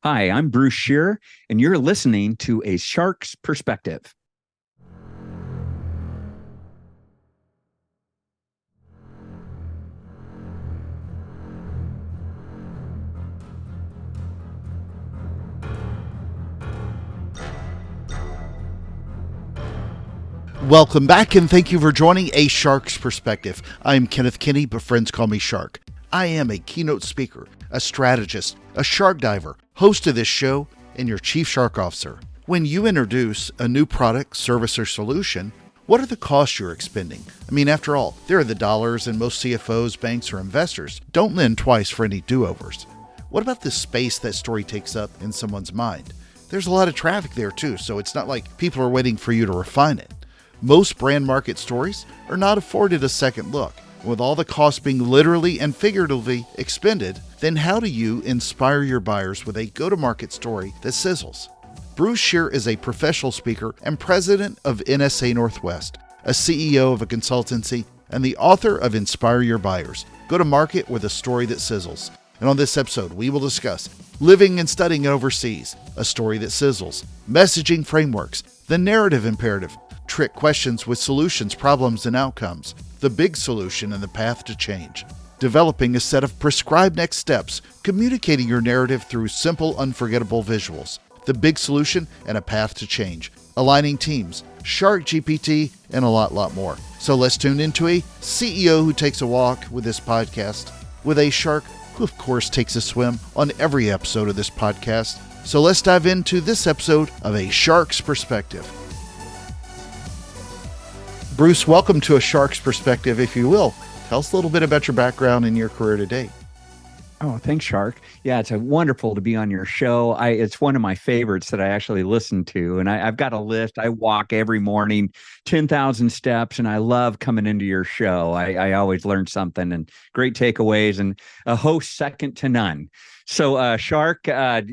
Hi, I'm Bruce Scheer, and you're listening to A Shark's Perspective. Welcome back, and thank you for joining A Shark's Perspective. I'm Kenneth Kinney, but friends call me Shark. I am a keynote speaker, a strategist, a shark diver, host of this show, and your chief shark officer. When you introduce a new product, service, or solution, what are the costs you're expending? I mean, after all, there are the dollars, and most CFOs, banks, or investors don't lend twice for any do-overs. What about the space that story takes up in someone's mind? There's a lot of traffic there too, so it's not like people are waiting for you to refine it. Most brand market stories are not afforded a second look. With all the costs being literally and figuratively expended, then how do you inspire your buyers with a go-to-market story that sizzles? Bruce Scheer is a professional speaker and president of NSA Northwest, a CEO of a consultancy, and the author of Inspire Your Buyers, Go to Market with a Story That Sizzles. And on this episode, we will discuss living and studying overseas, a story that sizzles, messaging frameworks, the narrative imperative, trick questions with solutions, problems, and outcomes, the big solution and the path to change, developing a set of prescribed next steps, communicating your narrative through simple, unforgettable visuals, the big solution and a path to change, aligning teams, Shark GPT, and a lot more. So let's tune into a CEO who takes a walk with this podcast, with a shark who of course takes a swim on every episode of this podcast. So let's dive into this episode of A Shark's Perspective. Bruce, welcome to A Shark's Perspective, if you will. Tell us a little bit about your background and your career to date. Oh, thanks, Shark. Yeah, it's wonderful to be on your show. It's one of my favorites that I actually listen to, and I've got a list. I walk every morning, 10,000 steps, and I love coming into your show. I always learn something and great takeaways, and a host second to none. So, Shark,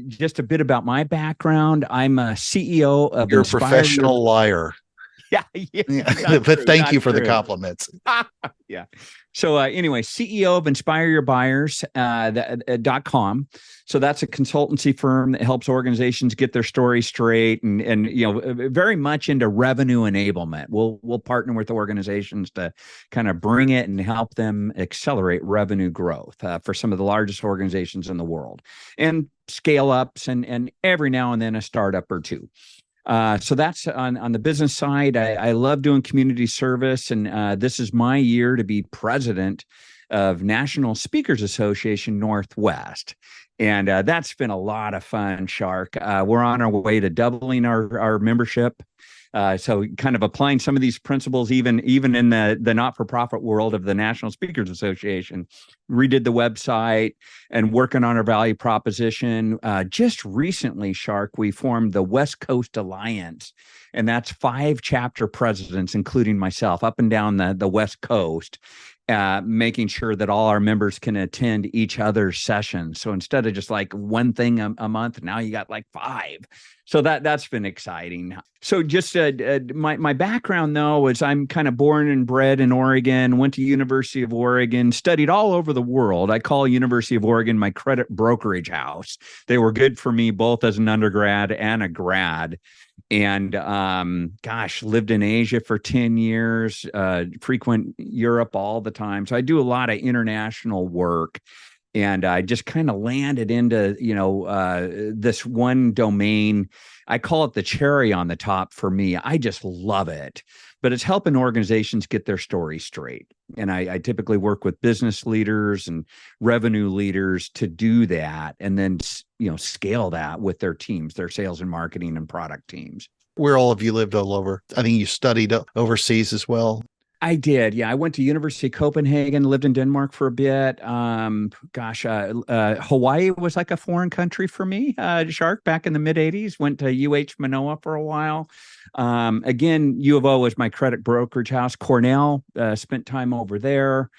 just a bit about my background. I'm a CEO of You're a professional liar. Yeah. But thank you for the compliments. Yeah. So anyway, CEO of InspireYourBuyers.com. So that's a consultancy firm that helps organizations get their story straight and very much into revenue enablement. We'll partner with organizations to kind of bring it and help them accelerate revenue growth for some of the largest organizations in the world, and scale ups and every now and then a startup or two. So that's on the business side. I love doing community service, and this is my year to be president of National Speakers Association Northwest. And that's been a lot of fun, Shark. We're on our way to doubling our membership. So kind of applying some of these principles, even in the not-for-profit world of the National Speakers Association. Redid the website and working on our value proposition. Just recently, Shark, we formed the West Coast Alliance, and that's 5 chapter presidents, including myself, up and down the West Coast, making sure that all our members can attend each other's sessions. So instead of just like one thing a month, now you got like 5. So that's been exciting. So just my background, though, is I'm kind of born and bred in Oregon, went to University of Oregon, studied all over the world. I call University of Oregon my credit brokerage house. They were good for me both as an undergrad and a grad. And lived in Asia for 10 years, frequent Europe all the time. So I do a lot of international work. And I just kind of landed into, this one domain. I call it the cherry on the top for me. I just love it. But it's helping organizations get their story straight. And I typically work with business leaders and revenue leaders to do that, and then, scale that with their teams, their sales and marketing and product teams. Where all of you lived all over. I think you studied overseas as well. I did. Yeah. I went to University of Copenhagen, lived in Denmark for a bit. Hawaii was like a foreign country for me, Shark, back in the mid 80s, went to UH Manoa for a while. Again, U of O was my credit brokerage house. Cornell, spent time over there.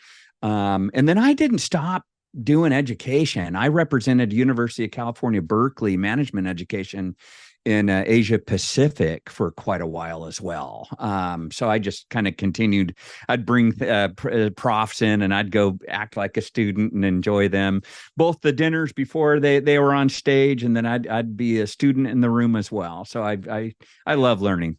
And then I didn't stop doing education. I represented University of California, Berkeley management education in Asia Pacific for quite a while as well. So I just kind of continued. I'd bring profs in, and I'd go act like a student and enjoy them, both the dinners before they were on stage, and then I'd be a student in the room as well. So I love learning.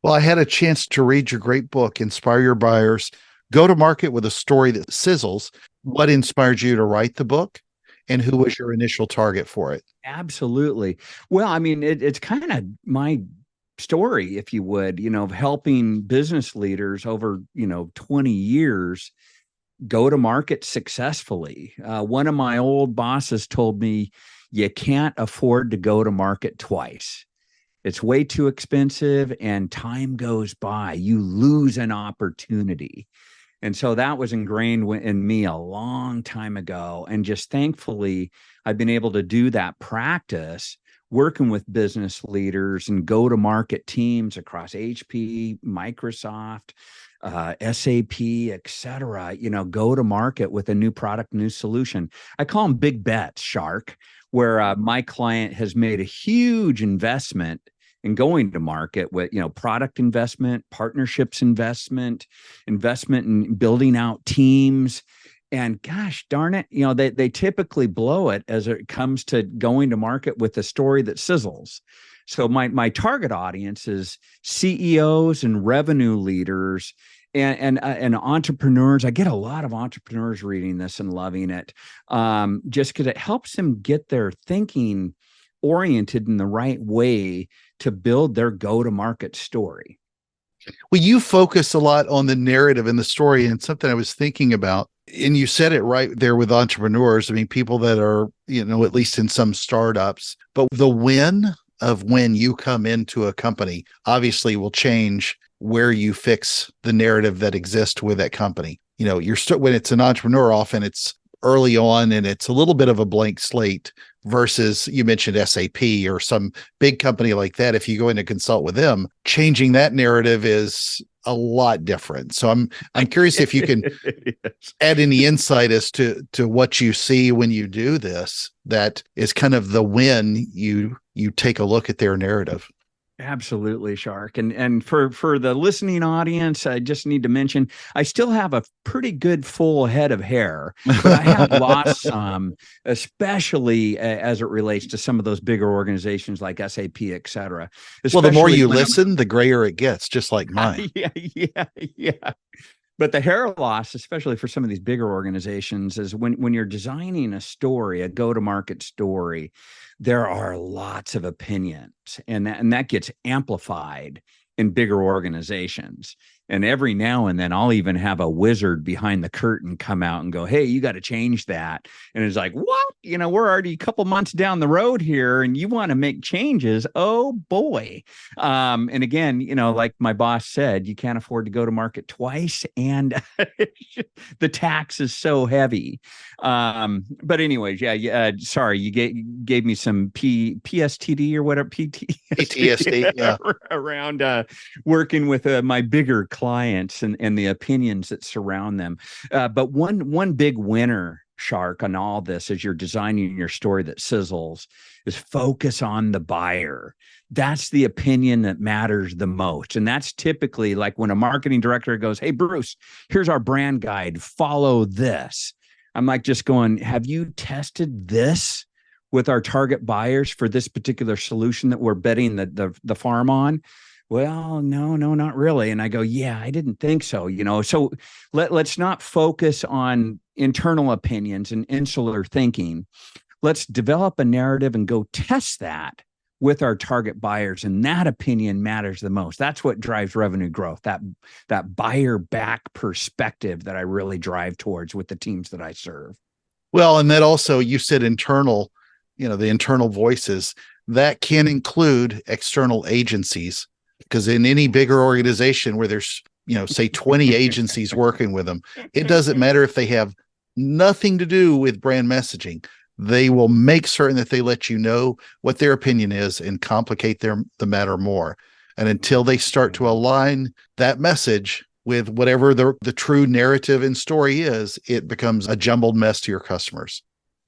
Well, I had a chance to read your great book, Inspire Your Buyers, Go to Market with a Story That Sizzles. What inspired you to write the book, and who was your initial target for it? Absolutely. Well, I mean, it's kind of my story, if you would, of helping business leaders over, 20 years go to market successfully. One of my old bosses told me, you can't afford to go to market twice. It's way too expensive, and time goes by. You lose an opportunity. And so that was ingrained in me a long time ago. And just thankfully, I've been able to do that practice working with business leaders and go-to-market teams across HP, Microsoft, SAP, et cetera, go to market with a new product, new solution. I call them big bets, Shark, where my client has made a huge investment in going to market with, product investment, partnerships investment in building out teams. And gosh darn it, they typically blow it as it comes to going to market with a story that sizzles. So my target audience is CEOs and revenue leaders and entrepreneurs. I get a lot of entrepreneurs reading this and loving it, just because it helps them get their thinking oriented in the right way to build their go-to-market story. Well, you focus a lot on the narrative and the story, and something I was thinking about, and you said it right there with entrepreneurs. I mean, people that are, at least in some startups, but the win of when you come into a company obviously will change where you fix the narrative that exists with that company. When it's an entrepreneur, often it's early on and it's a little bit of a blank slate versus, you mentioned SAP or some big company like that. If you go in to consult with them, changing that narrative is a lot different. So I'm curious if you can yes. add any insight as to what you see when you do this, that is kind of the when you take a look at their narrative. Absolutely, Shark. And for the listening audience, I just need to mention, I still have a pretty good full head of hair, but I have lost some, especially as it relates to some of those bigger organizations like SAP, et cetera. Well, the more you listen, the grayer it gets, just like mine. Yeah. But the hair loss, especially for some of these bigger organizations, is when you're designing a story, a go-to-market story, there are lots of opinions, and that gets amplified in bigger organizations. And every now and then I'll even have a wizard behind the curtain come out and go, hey, you got to change that. And it's like, what? We're already a couple months down the road here and you want to make changes. Oh boy. And again, like my boss said, you can't afford to go to market twice. And the tax is so heavy. But anyways, sorry, you gave me some PSTD or whatever, PTSD yeah. around working with my bigger clients and the opinions that surround them. But one big winner, Shark, on all this as you're designing your story that sizzles is focus on the buyer. That's the opinion that matters the most. And that's typically like when a marketing director goes, hey, Bruce, here's our brand guide. Follow this. I'm like just going, have you tested this with our target buyers for this particular solution that we're betting the farm on? Well, no, not really. And I go, yeah, I didn't think so. So let's not focus on internal opinions and insular thinking. Let's develop a narrative and go test that with our target buyers. And that opinion matters the most. That's what drives revenue growth, that buyer back perspective that I really drive towards with the teams that I serve. Well, and that also, you said internal, the internal voices, that can include external agencies. Because in any bigger organization where there's, say 20 agencies working with them, it doesn't matter if they have nothing to do with brand messaging. They will make certain that they let you know what their opinion is and complicate the matter more. And until they start to align that message with whatever the true narrative and story is, it becomes a jumbled mess to your customers.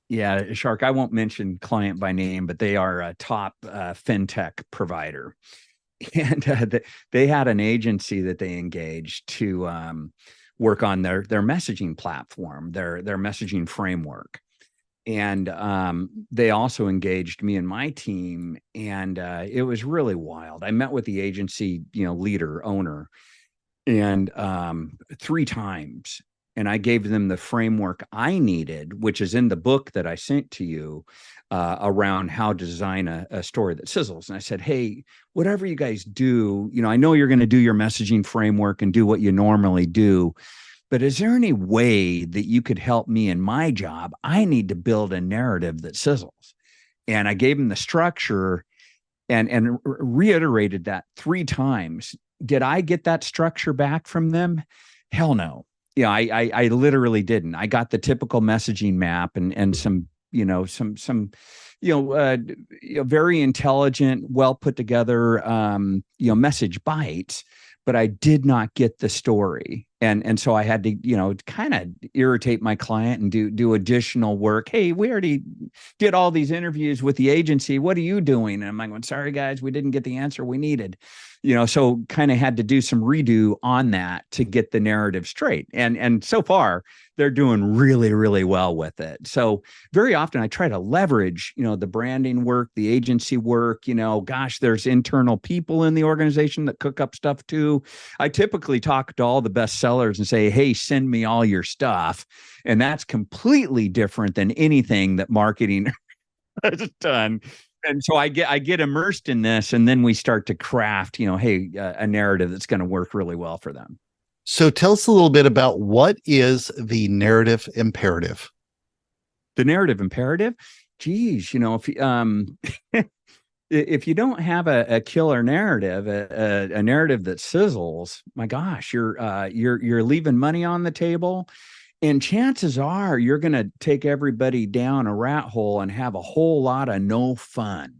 Yeah, Shark, I won't mention client by name, but they are a top fintech provider. And they had an agency that they engaged to work on their messaging platform, their messaging framework. And they also engaged me and my team, and it was really wild. I met with the agency, leader, owner, and 3 times, and I gave them the framework I needed, which is in the book that I sent to you, around how to design a story that sizzles. And I said, hey, whatever you guys do, I know you're going to do your messaging framework and do what you normally do, but is there any way that you could help me in my job? I need to build a narrative that sizzles. And I gave them the structure and reiterated that 3 times. Did I get that structure back from them? Hell no. Yeah, I literally didn't. I got the typical messaging map and some, very intelligent, well put together, message bites, but I did not get the story. And so I had to, kind of irritate my client and do additional work. Hey, we already did all these interviews with the agency. What are you doing? And I'm like, well, sorry, guys, we didn't get the answer we needed. So kind of had to do some redo on that to get the narrative straight. And so far, they're doing really, really well with it. So very often I try to leverage, the branding work, the agency work, gosh, there's internal people in the organization that cook up stuff too. I typically talk to all the best sellers and say, hey, send me all your stuff. And that's completely different than anything that marketing has done. And so I get immersed in this, and then we start to craft, a narrative that's going to work really well for them. So tell us a little bit about what is the narrative imperative? The narrative imperative? Geez, if you don't have a killer narrative, a narrative that sizzles, my gosh, you're leaving money on the table, and chances are you're going to take everybody down a rat hole and have a whole lot of no fun.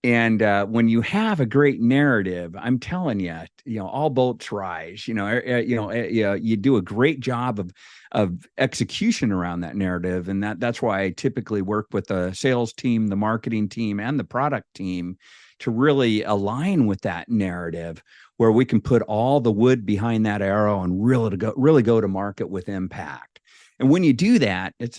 And when you have a great narrative, I'm telling you, all boats rise. You do a great job of execution around that narrative, and that's why I typically work with the sales team, the marketing team, and the product team to really align with that narrative, where we can put all the wood behind that arrow and really go to market with impact. And when you do that, it's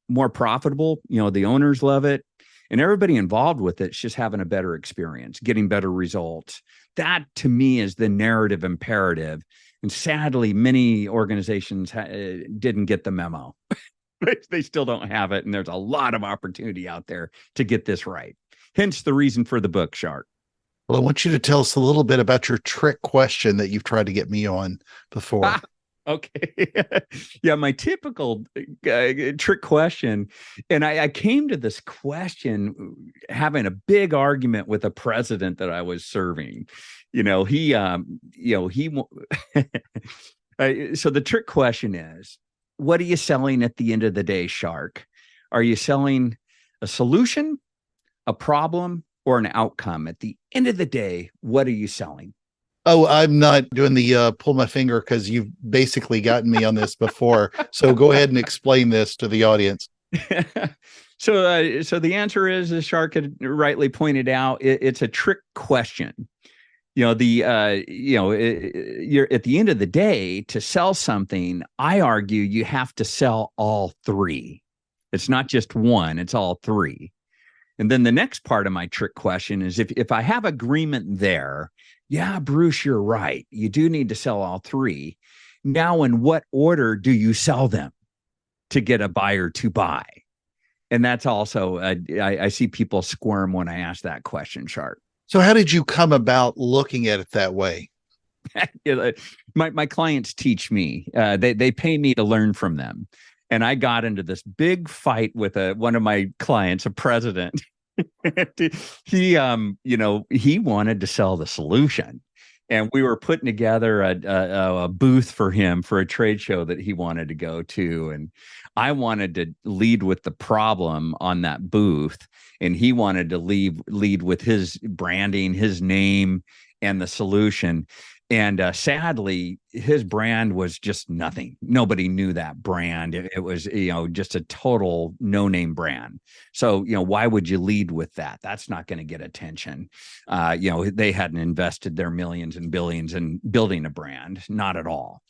more profitable. The owners love it. And everybody involved with it's just having a better experience, getting better results. That, to me, is the narrative imperative. And sadly, many organizations didn't get the memo. They still don't have it. And there's a lot of opportunity out there to get this right. Hence the reason for the book, Shark. Well, I want you to tell us a little bit about your trick question that you've tried to get me on before. Okay. Yeah, my typical trick question. And I came to this question having a big argument with a president that I was serving. So the trick question is, what are you selling at the end of the day, Shark? Are you selling a solution, a problem, or an outcome? At the end of the day, what are you selling? Oh, I'm not doing the pull my finger, because you've basically gotten me on this before. So go ahead and explain this to the audience. So the answer is, as Shark had rightly pointed out, it's a trick question. You're at the end of the day, to sell something, I argue you have to sell all 3. It's not just one, it's all 3. And then the next part of my trick question is, if I have agreement there, yeah, Bruce, you're right. You do need to sell all 3. Now, in what order do you sell them to get a buyer to buy? And that's also, I see people squirm when I ask that question, Shark. So how did you come about looking at it that way? My clients teach me. They pay me to learn from them. And I got into this big fight with one of my clients, a president. He wanted to sell the solution, and we were putting together a booth for him for a trade show that he wanted to go to. And I wanted to lead with the problem on that booth, and he wanted to lead with his branding, his name, and the solution. And sadly, his brand was just nothing. Nobody knew that brand. It was, just a total no-name brand. So, why would you lead with that? That's not going to get attention. They hadn't invested their millions and billions in building a brand, not at all.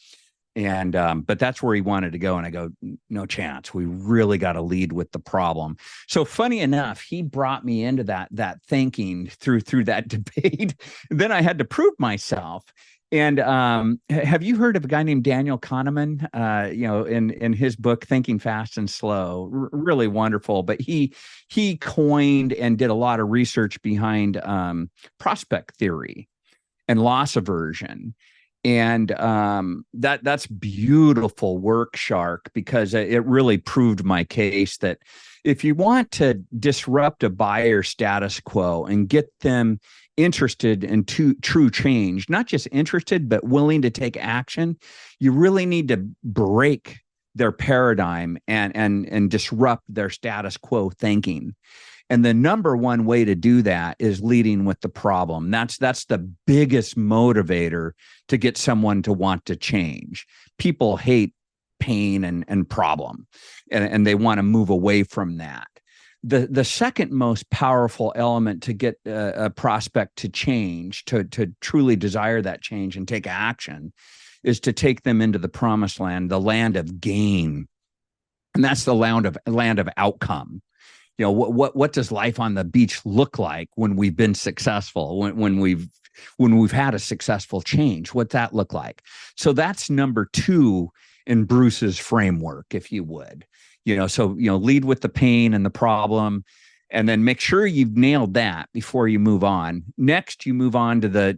And but that's where he wanted to go, and I go, no chance. We really got to lead with the problem. So funny enough, he brought me into that thinking through that debate. Then I had to prove myself. And have you heard of a guy named Daniel Kahneman? In his book Thinking Fast and Slow, really wonderful. But he coined and did a lot of research behind prospect theory and loss aversion. And that's beautiful work, Shark, because it really proved my case that if you want to disrupt a buyer status quo and get them interested in true change, not just interested, but willing to take action, you really need to break their paradigm and disrupt their status quo thinking. And the number one way to do that is leading with the problem. That's the biggest motivator to get someone to want to change. People hate pain and problem, and they want to move away from that. The second most powerful element to get a prospect to change, to truly desire that change and take action, is to take them into the promised land, the land of gain. And that's the land of outcome. What does life on the beach look like when we've been successful, when we've had a successful change? What's that look like? So that's number two in Bruce's framework, if you would. Lead with the pain and the problem, and then make sure you've nailed that before you move on. Next, you move on to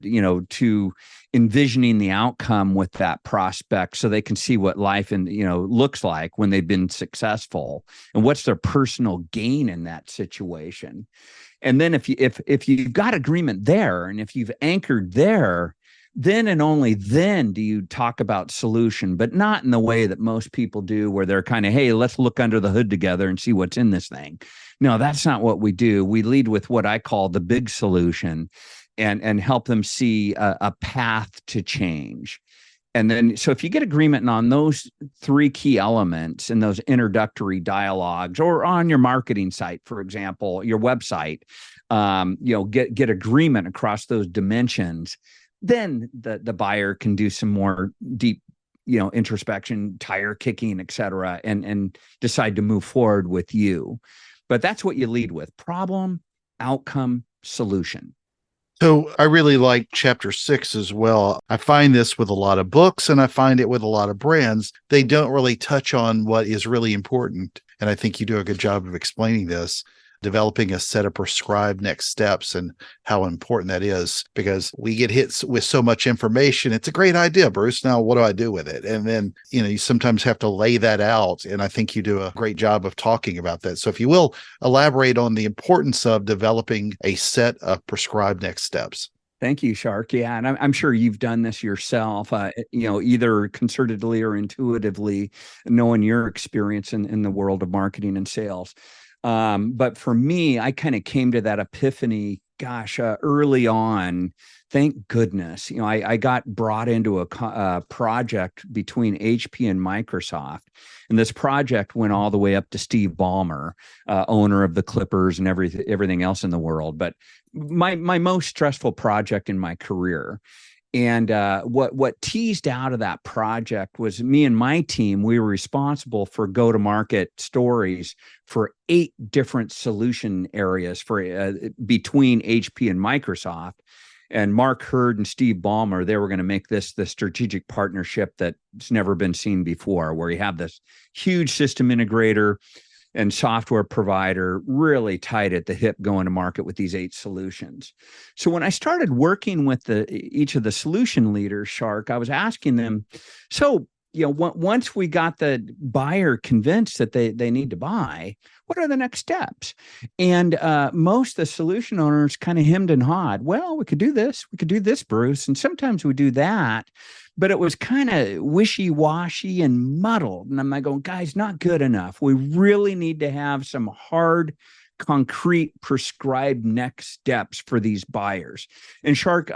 to envisioning the outcome with that prospect, so they can see what life looks like when they've been successful, and what's their personal gain in that situation. And then if you've got agreement there, and if you've anchored there, then and only then do you talk about solution, but not in the way that most people do, where they're kind of, hey, let's look under the hood together and see what's in this thing. No, that's not what we do. We lead with what I call the big solution, and help them see a path to change. And then, so if you get agreement on those three key elements in those introductory dialogues, or on your marketing site, for example, your website, get agreement across those dimensions, then the buyer can do some more deep, introspection, tire kicking, et cetera, and decide to move forward with you. But that's what you lead with: problem, outcome, solution. So I really like chapter 6 as well. I find this with a lot of books, and I find it with a lot of brands. They don't really touch on what is really important. And I think you do a good job of explaining this, developing a set of prescribed next steps, and how important that is, because we get hit with so much information. It's a great idea, Bruce. Now, what do I do with it? And then, you sometimes have to lay that out. And I think you do a great job of talking about that. So if you will, elaborate on the importance of developing a set of prescribed next steps. Thank you, Shark. Yeah, and I'm sure you've done this yourself, either concertedly or intuitively, knowing your experience in the world of marketing and sales. But for me, I kind of came to that epiphany, early on. Thank goodness. I got brought into a project between HP and Microsoft. And this project went all the way up to Steve Ballmer, owner of the Clippers and everything else in the world. But my most stressful project in my career. And what teased out of that project was me and my team. We were responsible for go-to-market stories for 8 different solution areas for between HP and Microsoft. And Mark Hurd and Steve Ballmer, they were going to make this the strategic partnership that's never been seen before, where you have this huge system integrator and software provider really tight at the hip going to market with these 8 solutions. So when I started working with each of the solution leaders, Shark, I was asking them, so, once we got the buyer convinced that they need to buy, what are the next steps? And most of the solution owners kind of hemmed and hawed. Well, we could do this, Bruce. And sometimes we do that. But it was kind of wishy-washy and muddled. And I'm like going, guys, not good enough. We really need to have some hard, concrete prescribed next steps for these buyers. And Shark,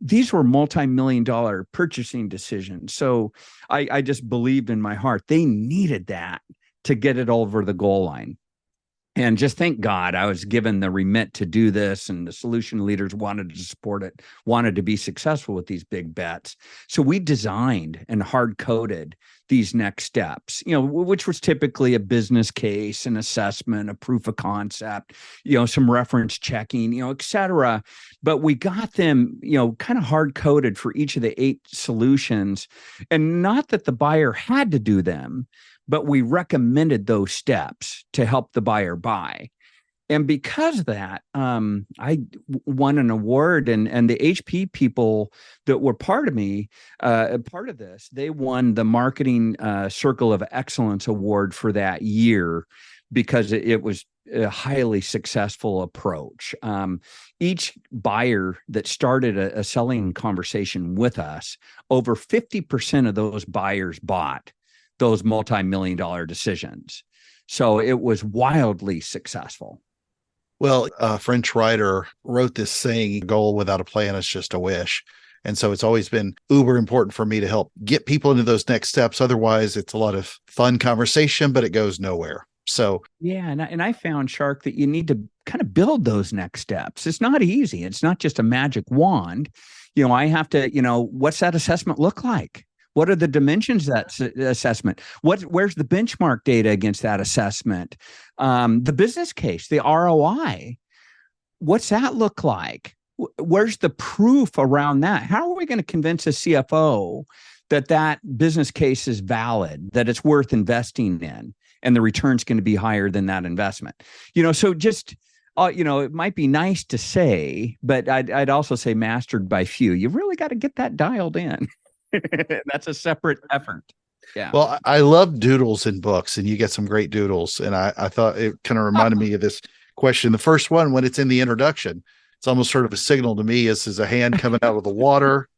these were multi-million-dollar purchasing decisions. So I just believed in my heart they needed that to get it over the goal line. And just thank God I was given the remit to do this, and the solution leaders wanted to support it, wanted to be successful with these big bets. So we designed and hard coded these next steps, which was typically a business case, an assessment, a proof of concept, some reference checking, et cetera. But we got them, kind of hard coded for each of the 8 solutions. And not that the buyer had to do them, but we recommended those steps to help the buyer buy. And because of that, I won an award, and the HP people that were part of this, they won the Marketing Circle of Excellence Award for that year because it was a highly successful approach. Each buyer that started a selling conversation with us, over 50% of those buyers bought those multi-million-dollar decisions. So it was wildly successful. Well, a French writer wrote this saying, a goal without a plan is just a wish. And so it's always been uber important for me to help get people into those next steps. Otherwise, it's a lot of fun conversation, but it goes nowhere. So yeah, and I found, Shark, that you need to kind of build those next steps. It's not easy. It's not just a magic wand. I have to, what's that assessment look like? What are the dimensions of that assessment? Where's the benchmark data against that assessment? The business case, the ROI, what's that look like? Where's the proof around that? How are we going to convince a CFO that business case is valid, that it's worth investing in, and the return's going to be higher than that investment? So just, it might be nice to say, but I'd also say mastered by few. You really got to get that dialed in. That's a separate effort. Yeah. Well, I love doodles in books, and you get some great doodles. And I thought it kind of reminded me of this question. The first one, when it's in the introduction, it's almost sort of a signal to me as a hand coming out of the water.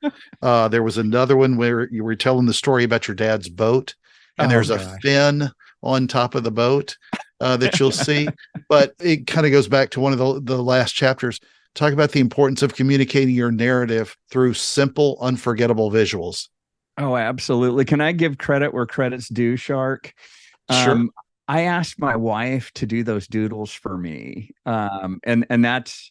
There was another one where you were telling the story about your dad's boat, and there's a fin on top of the boat that you'll see. But it kind of goes back to one of the last chapters. Talk about the importance of communicating your narrative through simple, unforgettable visuals. Oh, absolutely. Can I give credit where credit's due, Shark? Sure. I asked my wife to do those doodles for me. And that's,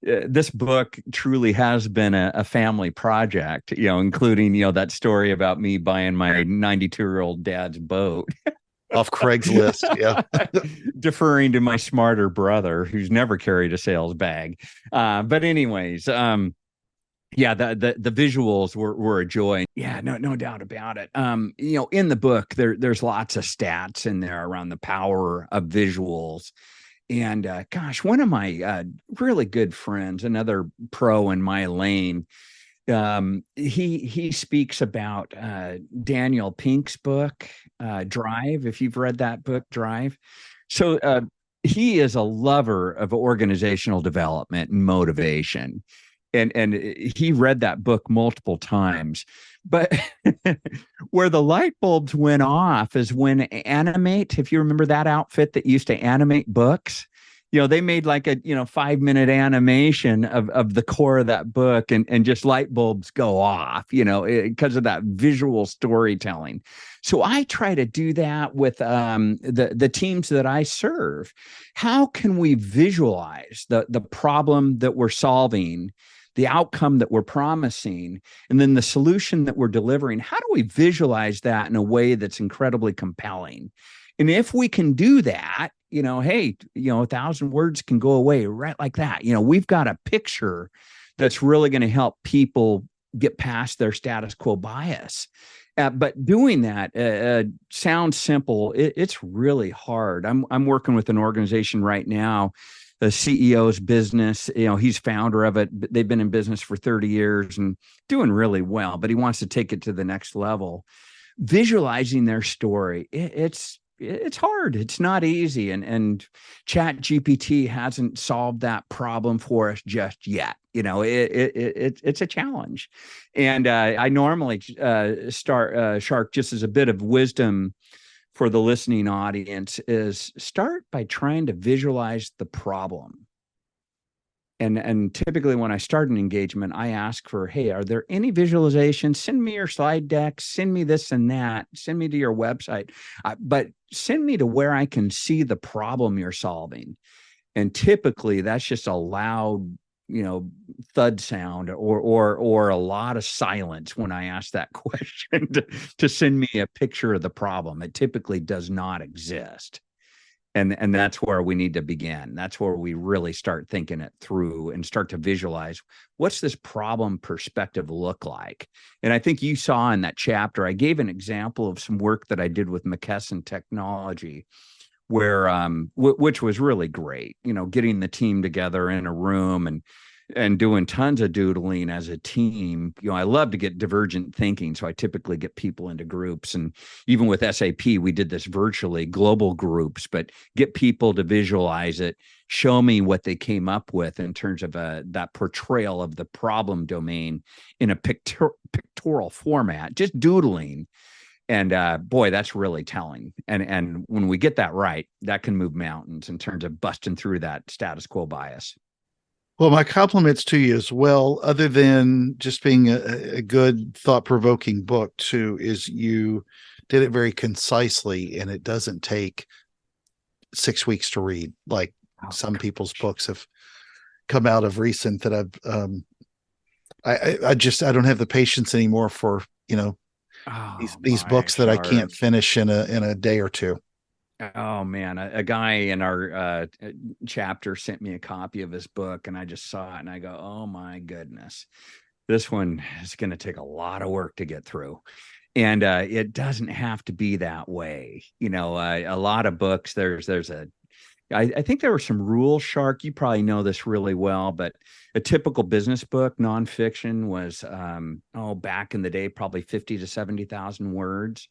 this book truly has been a family project, including, that story about me buying my 92-year-old dad's boat. Off Craigslist, yeah. Deferring to my smarter brother, who's never carried a sales bag. But anyways, the visuals were a joy. Yeah, no doubt about it. In the book, there's lots of stats in there around the power of visuals. And one of my really good friends, another pro in my lane, he speaks about Daniel Pink's book, Drive, if you've read that book, Drive. So he is a lover of organizational development and motivation. And he read that book multiple times. But where the light bulbs went off is when Animate, if you remember that outfit that used to animate books, they made like a 5-minute animation of the core of that book, and just light bulbs go off, because of that visual storytelling. So I try to do that with the teams that I serve. How can we visualize the problem that we're solving, the outcome that we're promising, and then the solution that we're delivering? How do we visualize that in a way that's incredibly compelling? And if we can do that, hey, 1,000 words can go away right like that. We've got a picture that's really going to help people get past their status quo bias. But doing that sounds simple. It's really hard. I'm working with an organization right now, the CEO's business. He's founder of it. They've been in business for 30 years and doing really well, but he wants to take it to the next level. Visualizing their story, it's hard. It's not easy. And Chat GPT hasn't solved that problem for us just yet. It's a challenge. And I normally start, Shark, just as a bit of wisdom for the listening audience is start by trying to visualize the problem. And typically when I start an engagement, I ask for, hey, are there any visualizations? Send me your slide deck, send me this and that, send me to your website, but send me to where I can see the problem you're solving. And typically that's just a loud, thud sound or a lot of silence when I ask that question to send me a picture of the problem. It typically does not exist. And that's where we need to begin. That's where we really start thinking it through and start to visualize, what's this problem perspective look like? And I think you saw in that chapter, I gave an example of some work that I did with McKesson Technology, where which was really great, getting the team together in a room and doing tons of doodling as a team. I love to get divergent thinking, so I typically get people into groups. And even with SAP, we did this virtually, global groups, but get people to visualize it, show me what they came up with in terms of that portrayal of the problem domain in a pictorial format, just doodling. And boy, that's really telling. And when we get that right, that can move mountains in terms of busting through that status quo bias. Well, my compliments to you as well, other than just being a good thought-provoking book too, is you did it very concisely, and it doesn't take 6 weeks to read like some people's books have come out of recent that I don't have the patience anymore for, these books that I can't finish in a day or two. Oh man, a guy in our chapter sent me a copy of his book, and I just saw it and I go, oh my goodness, this one is going to take a lot of work to get through. And it doesn't have to be that way. A lot of books, I think there were some rules, Shark. You probably know this really well, but a typical business book, nonfiction, was back in the day, probably 50 to 70,000 words.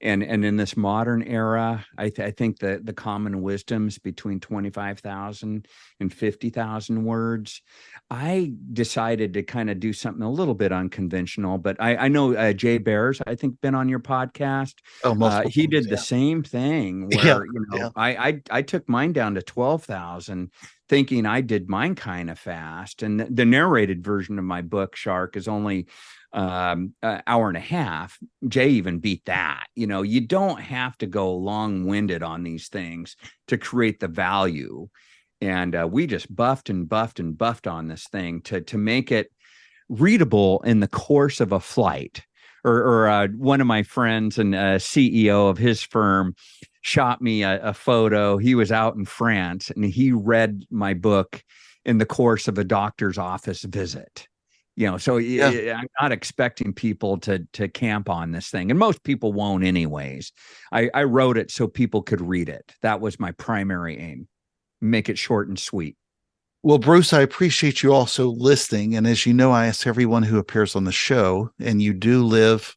And in this modern era, I think that the common wisdom's between 25,000 and 50,000 words. I decided to kind of do something a little bit unconventional, but I know Jay Bears, I think, been on your podcast. Oh, he did the same thing where, I took mine down to 12,000, thinking I did mine kind of fast. And the narrated version of my book, Shark, is only an hour and a half. Jay even beat that. You don't have to go long-winded on these things to create the value. And we just buffed and buffed and buffed on this thing to make it readable in the course of a flight. Or one of my friends and CEO of his firm shot me a photo. He was out in France and he read my book in the course of a doctor's office visit. So I'm not expecting people to camp on this thing. And most people won't anyways. I wrote it so people could read it. That was my primary aim. Make it short and sweet. Well, Bruce, I appreciate you also listening. And as you know, I ask everyone who appears on the show, and you do live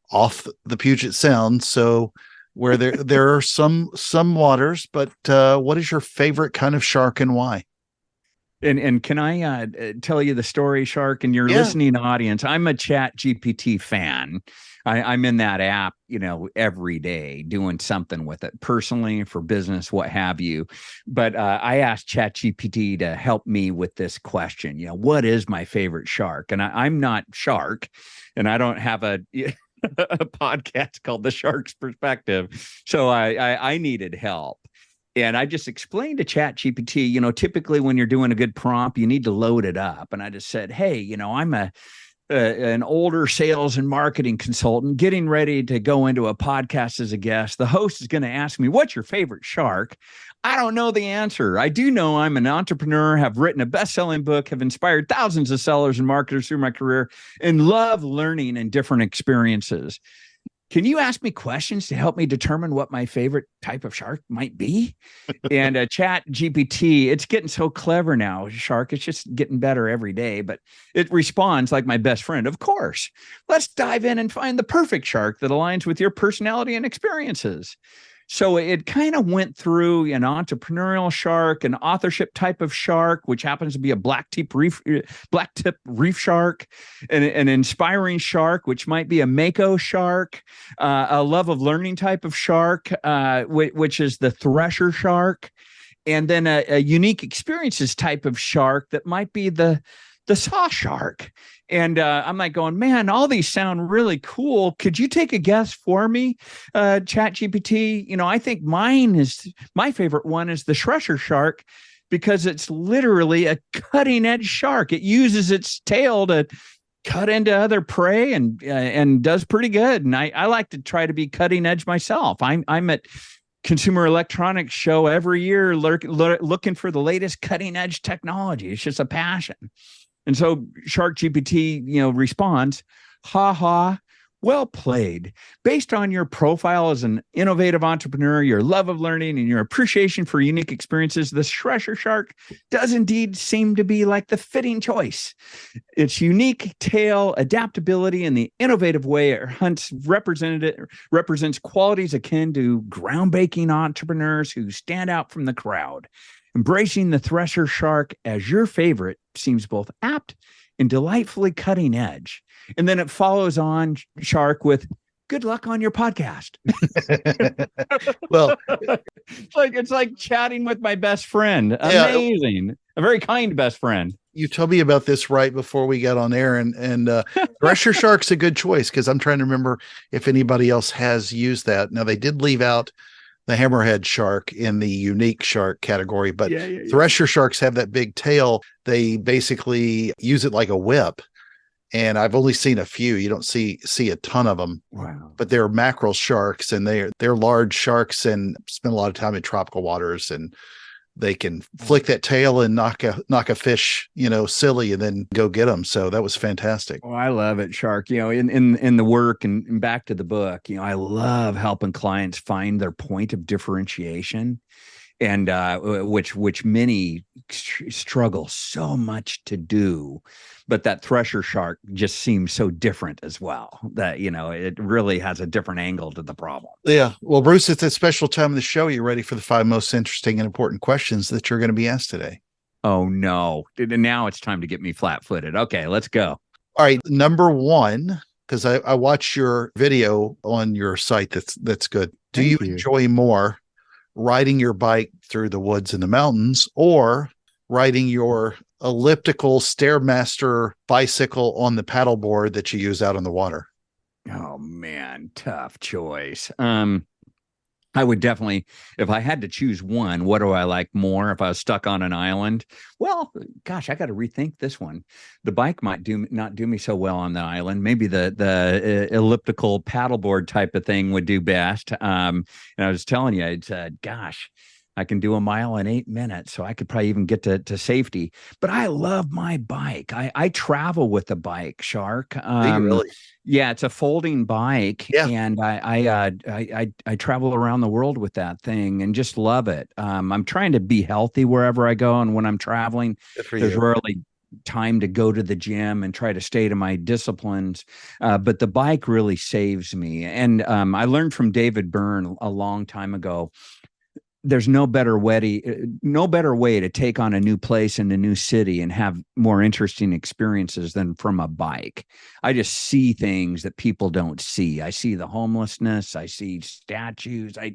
off the Puget Sound. So where there are some waters, but what is your favorite kind of shark and why? And can I tell you the story, Shark, and your listening audience? I'm a Chat GPT fan. I'm in that app, every day doing something with it, personally, for business, what have you. But I asked Chat GPT to help me with this question. What is my favorite shark? And I'm not Shark, and I don't have a podcast called The Shark's Perspective. So I needed help. And I just explained to ChatGPT, typically when you're doing a good prompt, you need to load it up. And I just said, hey, I'm an older sales and marketing consultant getting ready to go into a podcast as a guest. The host is going to ask me, what's your favorite shark? I don't know the answer. I do know I'm an entrepreneur, have written a best-selling book, have inspired thousands of sellers and marketers through my career, and love learning and different experiences. Can you ask me questions to help me determine what my favorite type of shark might be? And Chat GPT, it's getting so clever now, Shark. It's just getting better every day, but it responds like my best friend. Of course, let's dive in and find the perfect shark that aligns with your personality and experiences. So it kind of went through an entrepreneurial shark, an authorship type of shark, which happens to be a black tip reef shark, an inspiring shark, which might be a mako shark, a love of learning type of shark, which is the thresher shark, and then a unique experiences type of shark that might be the saw shark. And I'm like going, man, all these sound really cool. Could you take a guess for me, Chat GPT? I think my favorite one is the Shresher shark, because it's literally a cutting edge shark. It uses its tail to cut into other prey and does pretty good. And I like to try to be cutting edge myself. I'm at Consumer Electronics Show every year looking for the latest cutting edge technology. It's just a passion. And so Shark GPT, responds, ha ha, well played. Based on your profile as an innovative entrepreneur, your love of learning, and your appreciation for unique experiences, the Shresher shark does indeed seem to be like the fitting choice. Its unique tail, adaptability, and the innovative way it hunts represents qualities akin to groundbreaking entrepreneurs who stand out from the crowd. Embracing the thresher shark as your favorite seems both apt and delightfully cutting edge. And then it follows on Shark with good luck on your podcast. Well, it's like chatting with my best friend. Amazing. A very kind best friend. You told me about this right before we got on air, and thresher shark's a good choice, because I'm trying to remember if anybody else has used that. Now, they did leave out the hammerhead shark in the unique shark category, but thresher sharks have that big tail. They basically use it like a whip, and I've only seen a few. You don't see a ton of them. Wow. But they're mackerel sharks, and they're large sharks and spend a lot of time in tropical waters, and they can flick that tail and knock a fish, silly, and then go get them. So that was fantastic. Oh, I love it, Shark. In the work and back to the book, I love helping clients find their point of differentiation, and which many struggle so much to do. But that thresher shark just seems so different as well, that it really has a different angle to the problem. Yeah. Well, Bruce, it's a special time of the show. You're ready for the 5 most interesting and important questions that you're going to be asked today. Oh no. Now it's time to get me flat-footed. Okay, let's go. All right. Number 1, because I watched your video on your site. That's good. Do you enjoy more riding your bike through the woods and the mountains, or riding your elliptical Stairmaster bicycle on the paddleboard that you use out on the water? Oh man, tough choice. I would definitely, if I had to choose one, what do I like more if I was stuck on an island? Well, gosh, I got to rethink this one. The bike might not do me so well on the island. Maybe the elliptical paddleboard type of thing would do best. And I was telling you, I'd said, gosh, I can do a mile in 8 minutes, so I could probably even get to safety. But I love my bike. I travel with a bike, Shark. Really? Yeah, it's a folding bike, and I travel around the world with that thing and just love it. I'm trying to be healthy wherever I go, and when I'm traveling, there's rarely time to go to the gym and try to stay to my disciplines. But the bike really saves me. And I learned from David Byrne a long time ago. There's no better way to take on a new place in a new city and have more interesting experiences than from a bike. I just see things that people don't see. I see the homelessness. I see statues. I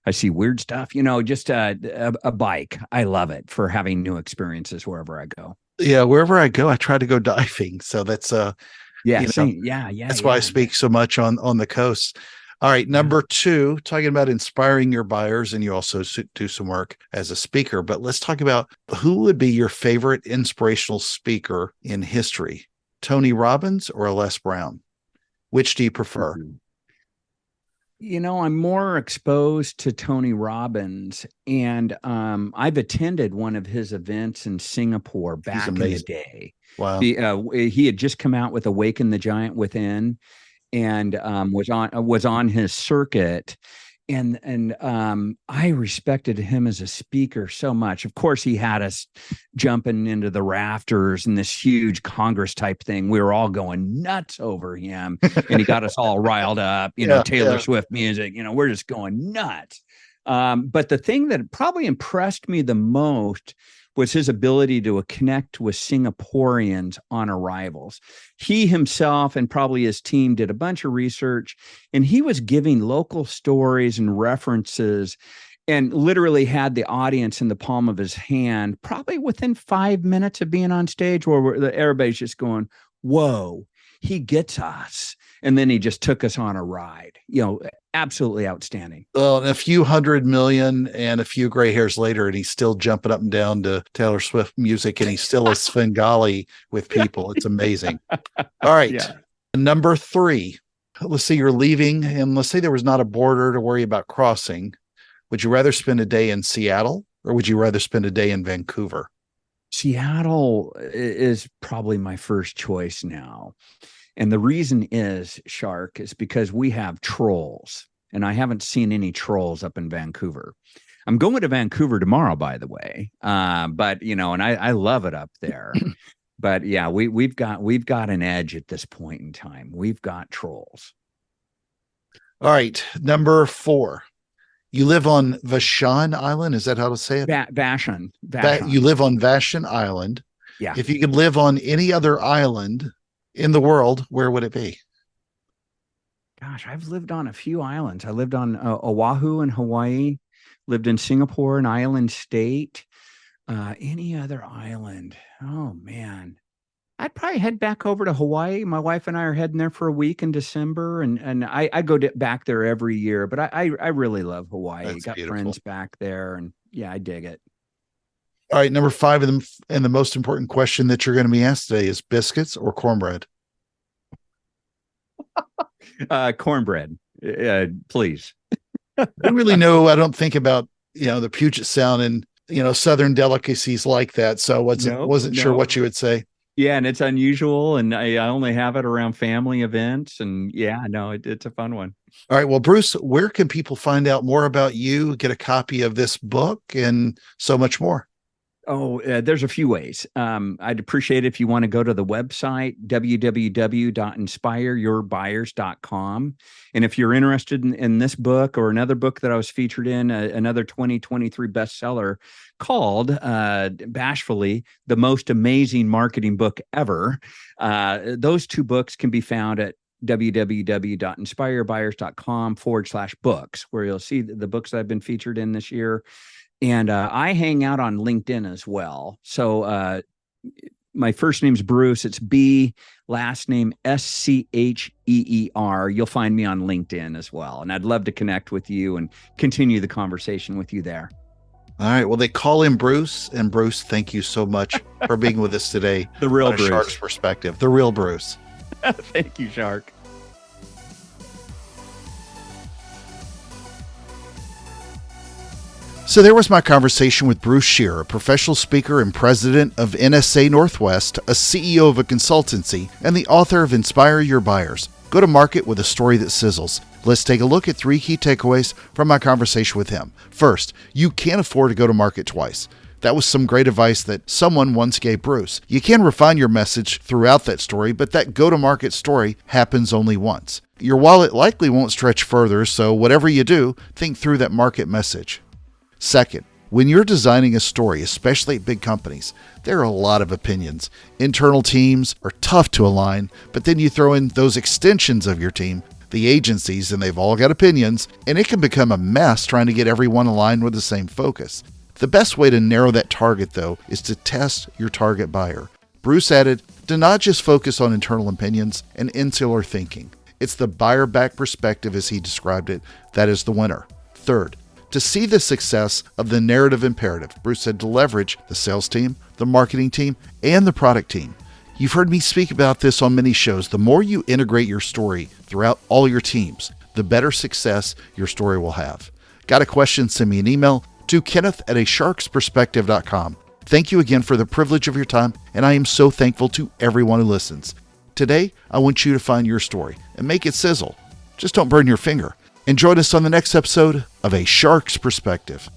see weird stuff. Just a bike. I love it for having new experiences wherever I go. Yeah, wherever I go, I try to go diving. So that's that's why I speak so much on the coast. All right. Number 2, talking about inspiring your buyers, and you also do some work as a speaker, but let's talk about who would be your favorite inspirational speaker in history, Tony Robbins or Les Brown? Which do you prefer? I'm more exposed to Tony Robbins, and I've attended one of his events in Singapore back in the day. Wow. He had just come out with Awaken the Giant Within, and was on his circuit, And I respected him as a speaker so much. Of course, he had us jumping into the rafters and this huge Congress type thing. We were all going nuts over him, and he got us all riled up. Taylor Swift music. We're just going nuts. But the thing that probably impressed me the most was his ability to connect with Singaporeans on arrivals. He himself and probably his team did a bunch of research, and he was giving local stories and references and literally had the audience in the palm of his hand, probably within 5 minutes of being on stage, where everybody's just going, whoa, he gets us. And then he just took us on a ride, absolutely outstanding. Well, and a few 100 million and a few gray hairs later, and he's still jumping up and down to Taylor Swift music, and he's still a Svengali with people. It's amazing. All right. Yeah. Number 3, let's say you're leaving, and let's say there was not a border to worry about crossing. Would you rather spend a day in Seattle, or would you rather spend a day in Vancouver? Seattle is probably my first choice now. And the reason is, Shark, is because we have trolls, and I haven't seen any trolls up in Vancouver. I'm going to Vancouver tomorrow, by the way. But and I love it up there. But yeah, we've got an edge at this point in time. We've got trolls. All right, number 4. You live on Vashon Island. Is that how to say it? Vashon. You live on Vashon Island. Yeah. If you could live on any other island in the world, where would it be? Gosh, I've lived on a few islands. I lived on Oahu in Hawaii, lived in Singapore, an island state. Any other island? Oh, man. I'd probably head back over to Hawaii. My wife and I are heading there for a week in December, and I go back there every year. But I really love Hawaii. That's got beautiful. Friends back there, and yeah, I dig it. All right, number 5 of them, and the most important question that you're going to be asked today is biscuits or cornbread? Cornbread, please. I don't really know. I don't think about the Puget Sound and Southern delicacies like that. So wasn't sure what you would say. Yeah, and it's unusual, and I only have it around family events, and yeah, no, it's a fun one. All right, well, Bruce, where can people find out more about you, get a copy of this book, and so much more? Oh, there's a few ways. I'd appreciate it if you want to go to the website, www.inspireyourbuyers.com. And if you're interested in this book or another book that I was featured in, another 2023 bestseller called, bashfully, The Most Amazing Marketing Book Ever, those 2 books can be found at www.inspireyourbuyers.com/books, where you'll see the books that I've been featured in this year. And I hang out on LinkedIn as well. So my first name's Bruce. It's B, last name Scheer. You'll find me on LinkedIn as well. And I'd love to connect with you and continue the conversation with you there. All right. Well, they call him Bruce. And Bruce, thank you so much for being with us today. The real Bruce. Shark's perspective. The real Bruce. Thank you, Shark. So there was my conversation with Bruce Scheer, a professional speaker and president of NSA Northwest, a CEO of a consultancy, and the author of Inspire Your Buyers. Go to market with a story that sizzles. Let's take a look at 3 key takeaways from my conversation with him. First, you can't afford to go to market twice. That was some great advice that someone once gave Bruce. You can refine your message throughout that story, but that go-to-market story happens only once. Your wallet likely won't stretch further, so whatever you do, think through that market message. Second, when you're designing a story, especially at big companies, there are a lot of opinions. Internal teams are tough to align, but then you throw in those extensions of your team, the agencies, and they've all got opinions, and it can become a mess trying to get everyone aligned with the same focus. The best way to narrow that target, though, is to test your target buyer. Bruce added, to not just focus on internal opinions and insular thinking. It's the buyer-back perspective, as he described it, that is the winner. Third, to see the success of the narrative imperative, Bruce said to leverage the sales team, the marketing team, and the product team. You've heard me speak about this on many shows. The more you integrate your story throughout all your teams, the better success your story will have. Got a question? Send me an email to kenneth@asharksperspective.com. Thank you again for the privilege of your time, and I am so thankful to everyone who listens. Today, I want you to find your story and make it sizzle. Just don't burn your finger. and join us on the next episode of A Shark's Perspective.